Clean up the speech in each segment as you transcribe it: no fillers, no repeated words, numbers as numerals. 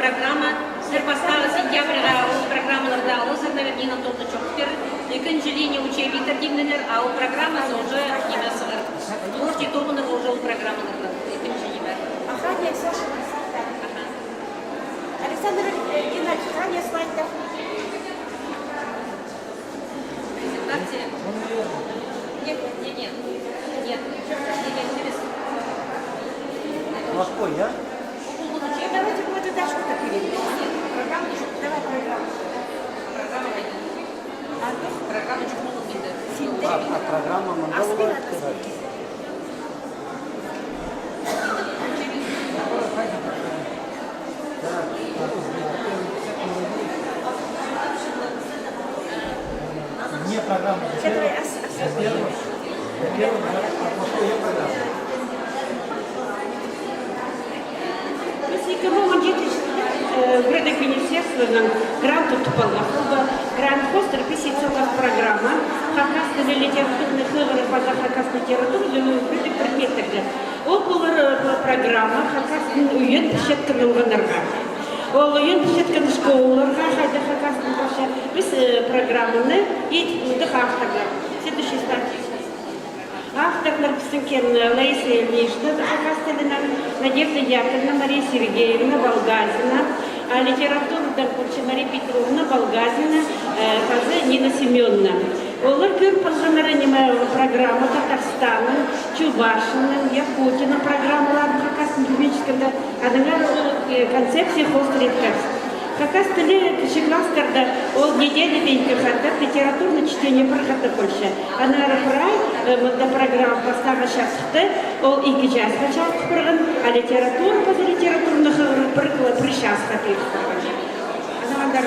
программа. Сыр бастағы сентябрьға ол программаларда алысырда Нина Толты Чоктер. Екінші линия учебник тәртібінер, а ол программасы уже немесі ғыр. Можете томыныр уже ол программаларда. Екінші немер. Охране все, что Александр Геннадьевич, охране слайдов. Презентация? Нет. Морской, да? Давайте вот это что-то перейдем. Программу, давай программу. Программа чухнула где-то. Программа Монголова. Не программа. Градок министерства гранту Тупалахова, грант Хостер, писицовая программа, хакасты литературных выборов по хакасты литературы, градок предметов. Около программа хакасты уют сетками уганарга. Ол уют сетками школларга, хайда хакасты паша, біз программаны и дыхахтага. Следующий статья. Авторлар Псынкен Лариса Ильинична, Надежда Яковлевна, Мария Сергеевна, Волгазина, литературда Мария Петровна, Волгазина, Нина Семеновна. Олар көр полжанарынима программа Татарстана, Чувашина, Якутина программаларын хакасын кубическада, адыңар концепция хостритkas. Как раз кіші кластерда ол неделя бейінгі қаттап литературный чтение прохатты Польша. Она рапырай, мұнда программа бастағы шақсықты, ол 2 жасқа чалқы бұрғын, а литература поза литературных прикла пришасқа періп бұрғын. Она вандар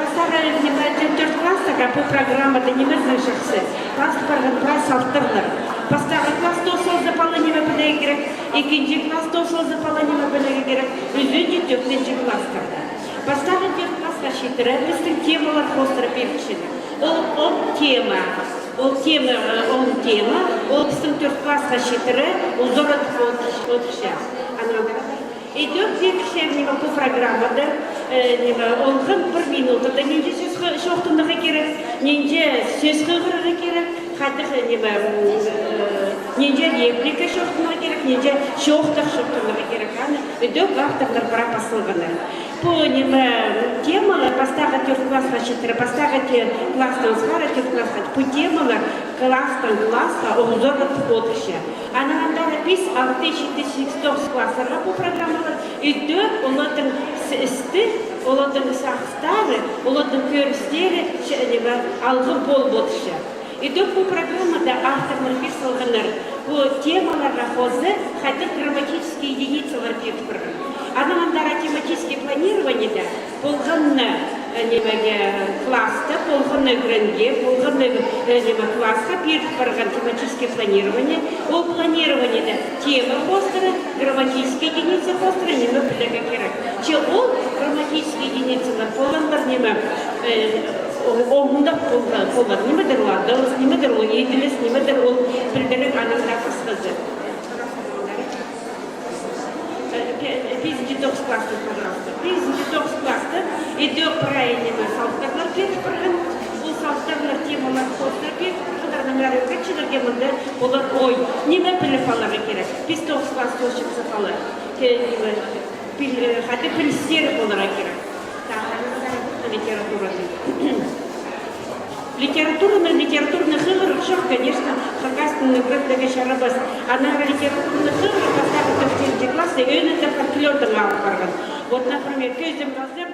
бастағы 4 класстаға бұл программада неміздің шақсы. Класс бұрғын класс авторлар. Бастағы класс тосыл запалынеме білегі керек, екінші класс тосыл запалынеме білегі керек, үзінде 4-ші класстарда. Бастағы 4 классқа шетірі, біздің темалар қостыры перікшіні. Ол тема, ол біздің 4 классқа шетірі, ол зорат отыша. Идет перікші по программада, олғын 1 минутада ненде сөз шоқтындығы керек, ненде сөз қығырығы керек, ненде реплика шоқтындығы керек, ненде шоқтындығы керек. Идет авторлар бұра басылғаны. По темалар бастағы 4 классқа шетірі, бастағы класстан сқары 4 классқа, по темалар класстан классқа олзорғыт отыша. Анағандары біз 6-7-8 классарға бұл программалар идет, олардың істі, олардың сақстары, олардың көрістері алғын бол отыша. Идет бұл программада авторлар бесілғыныр. Бұл темаларға қозы қайты грамматические единицалар беріп біргін. Анағандара тематические планированиеда болғынны класста, болғынны гренге, болғынны классқа беріп біргін тематические планирование. Ол планированиеда тема қостыры, грамматические единицы қостыры немі білігі керек. Че ол грамматические единицалар болғанлар немі оғында қолдар, немедір ладылыз, немедір ол еділіс, немедір ол білдірік аныңда қысқызы. 59 класстық, пожалуйста. 59 класстық идет правильными салықтарлар беріп біргін. Ол салықтарлар темалар қостыр беріп біргін. Қачылырге мұнда олар ой, неме біліп алары керек. 59 класстық өшіп сақалы. Хаты білістері болара керек. Литературный хывыр, шок, конечно, хакастный грыхдегі шарабас. Она литературный хывыр, поставит в 4 классы, и он это подклётом алып барған. Вот, например, көзден қаздыр,